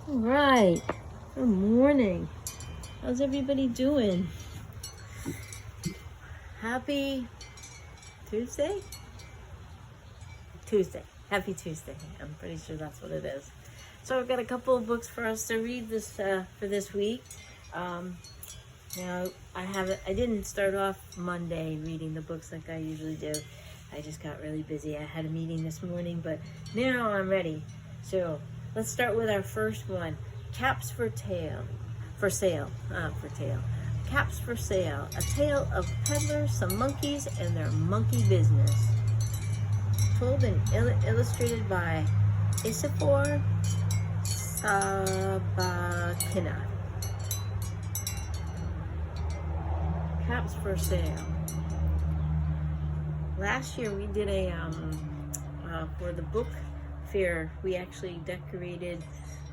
All right. Good morning. How's everybody doing? Happy Tuesday? Tuesday. Happy Tuesday. I'm pretty sure that's what it is. So I've got a couple of books for us to read for this week. Now I didn't start off Monday reading the books like I usually do. I just got really busy. I had a meeting this morning, but now I'm ready. So let's start with our first one. Caps for sale. Caps for sale. A tale of peddlers, some monkeys, and their monkey business. Told and illustrated by Isifor Sabakina. Caps for sale. Last year we did for the book fair, we actually decorated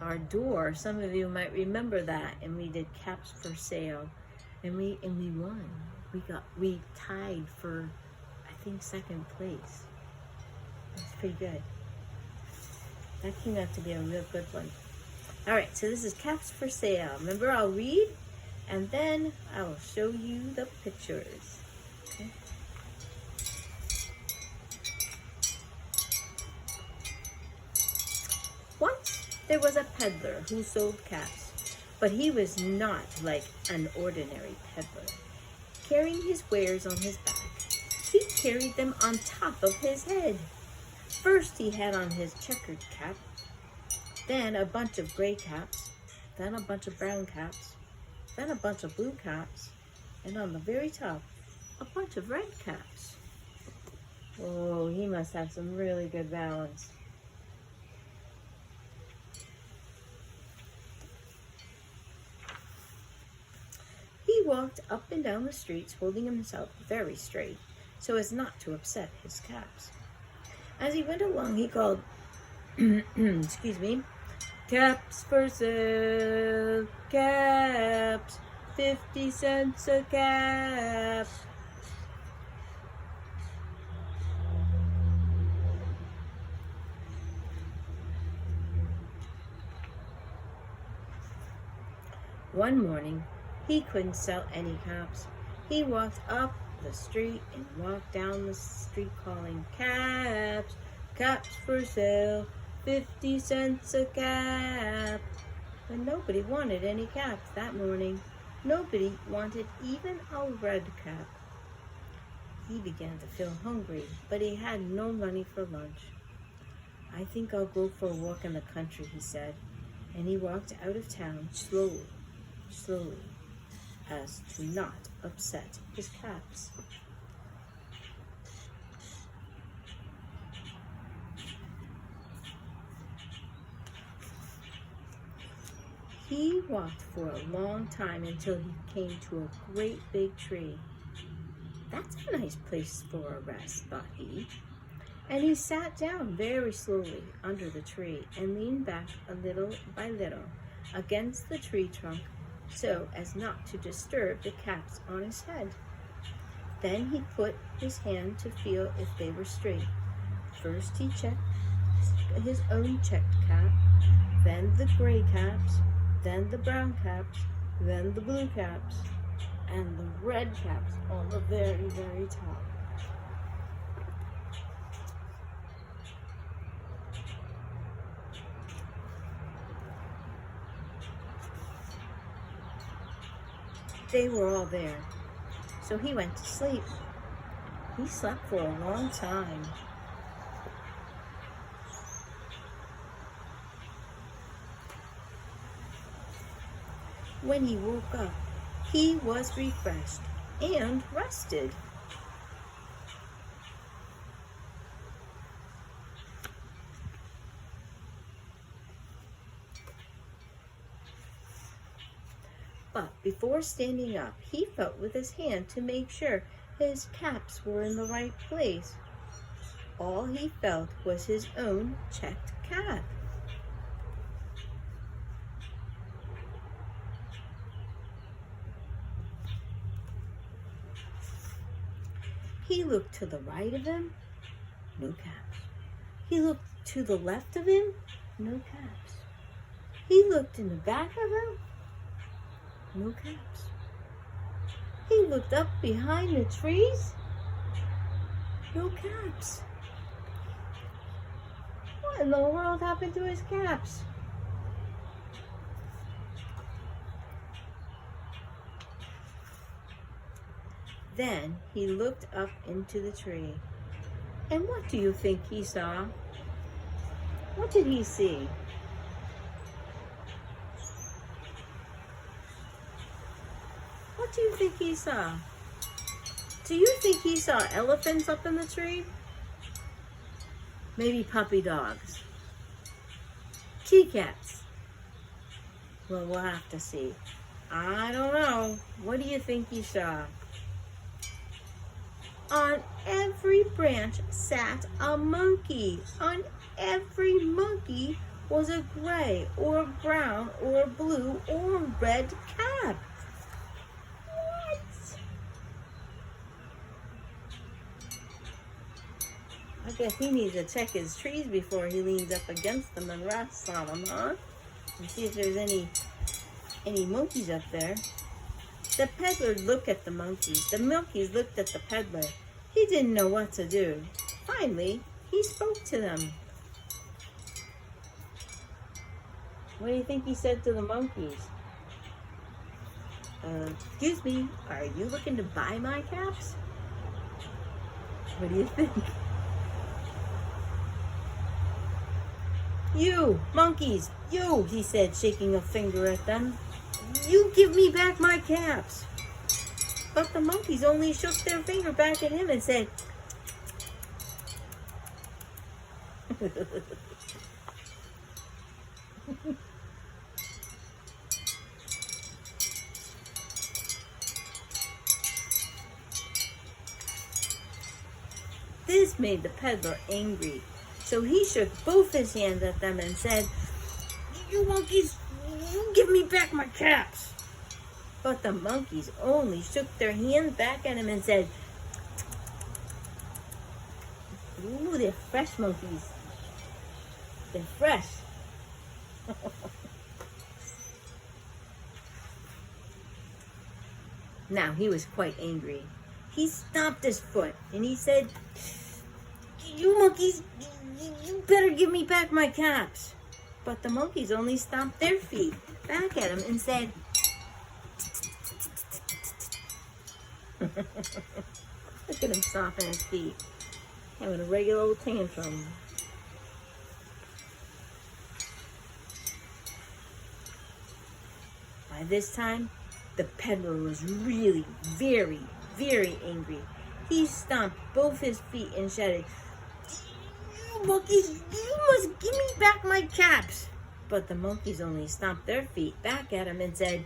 our door. Some of you might remember that, and we did caps for sale, and we won. We tied for, I think, second place. That's pretty good. That came out to be a real good one. All right, so this is caps for sale. Remember, I'll read, and then I will show you the pictures. Okay. Once there was a peddler who sold caps, but he was not like an ordinary peddler. Carrying his wares on his back, he carried them on top of his head. First he had on his checkered cap, then a bunch of gray caps, then a bunch of brown caps, then a bunch of blue caps, and on the very top, a bunch of red caps. Oh, he must have some really good balance. He walked up and down the streets holding himself very straight so as not to upset his caps. As he went along, he called, excuse me, caps for sale, caps, 50 cents a cap. One morning, he couldn't sell any caps. He walked up the street and walked down the street calling, caps, caps for sale, 50 cents a cap. But nobody wanted any caps that morning. Nobody wanted even a red cap. He began to feel hungry, but he had no money for lunch. I think I'll go for a walk in the country, he said, and he walked out of town slowly, as to not upset his caps. He walked for a long time until he came to a great big tree. That's a nice place for a rest, thought he. And he sat down very slowly under the tree and leaned back a little by little against the tree trunk so as not to disturb the caps on his head. Then he put his hand to feel if they were straight. First he checked his own checked cap, then the gray caps, then the brown caps, then the blue caps, and the red caps on the very, very top. They were all there, so he went to sleep. He slept for a long time. When he woke up, he was refreshed and rested. But before standing up, he felt with his hand to make sure his caps were in the right place. All he felt was his own checked cap. He looked to the right of him, no caps. He looked to the left of him, no caps. He looked in the back of her. No caps. He looked up behind the trees. No caps. What in the world happened to his caps? Then he looked up into the tree. And what do you think he saw? What did he see? What do you think he saw? Do you think he saw elephants up in the tree? Maybe puppy dogs? Tea-cats? Well, we'll have to see. I don't know. What do you think he saw? On every branch sat a monkey. On every monkey was a gray or brown or blue or red cap. What? I guess he needs to check his trees before he leans up against them and rests on them, huh? And see if there's any monkeys up there. The peddler looked at the monkeys. The monkeys looked at the peddler. He didn't know what to do. Finally, he spoke to them. What do you think he said to the monkeys? Excuse me, are you looking to buy my caps? What do you think? You, monkeys, you, he said, shaking a finger at them. You give me back my caps. But the monkeys only shook their finger back at him and said, This made the peddler angry. So he shook both his hands at them and said, You monkeys, you give me back my caps. But the monkeys only shook their hands back at him and said, Ooh, they're fresh monkeys. They're fresh. Now he was quite angry. He stomped his foot and he said, You monkeys, you better give me back my caps. But the monkeys only stomped their feet back at him and said, Look at him stomping his feet, having a regular old tantrum. By this time, the peddler was really very, very angry. He stomped both his feet and shouted, You monkeys, you must give me back my caps. But the monkeys only stomped their feet back at him and said,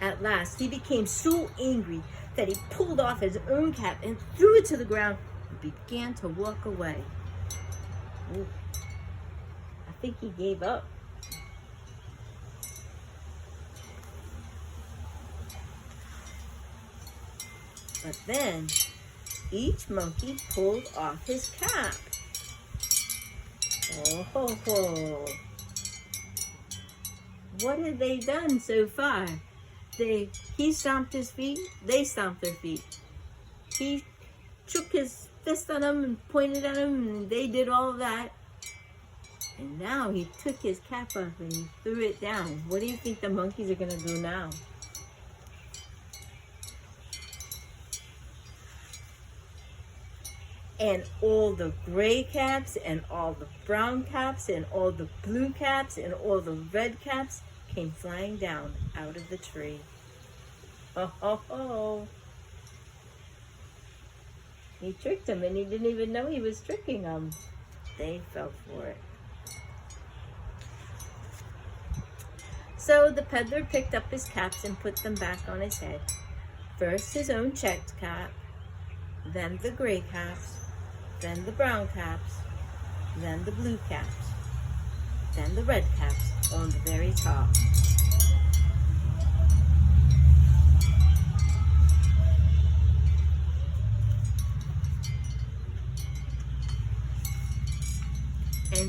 At last, he became so angry that he pulled off his own cap and threw it to the ground and began to walk away. Ooh, I think he gave up. But then, each monkey pulled off his cap. Oh ho ho! What had they done so far? He stomped his feet, they stomped their feet. He shook his fist at them and pointed at them, and they did all of that. And now he took his cap off and he threw it down. What do you think the monkeys are going to do now? And all the gray caps and all the brown caps and all the blue caps and all the red caps came flying down out of the tree. Ho, ho, ho. He tricked them and he didn't even know he was tricking them. They fell for it. So the peddler picked up his caps and put them back on his head. First his own checked cap, then the gray caps, then the brown caps, then the blue caps, then the red caps on the very top.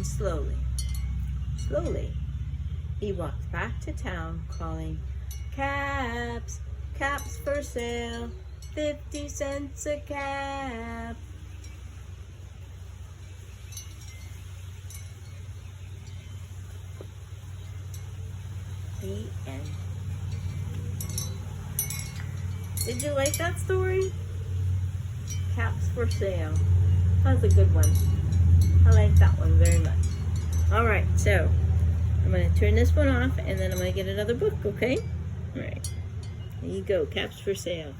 slowly, slowly, he walked back to town calling, "Caps, caps for sale, 50 cents a cap." The end. Did you like that story? Caps for sale. That was a good one. I like that one very much. Alright, so I'm going to turn this one off and then I'm going to get another book, okay? Alright. There you go, Caps for sale.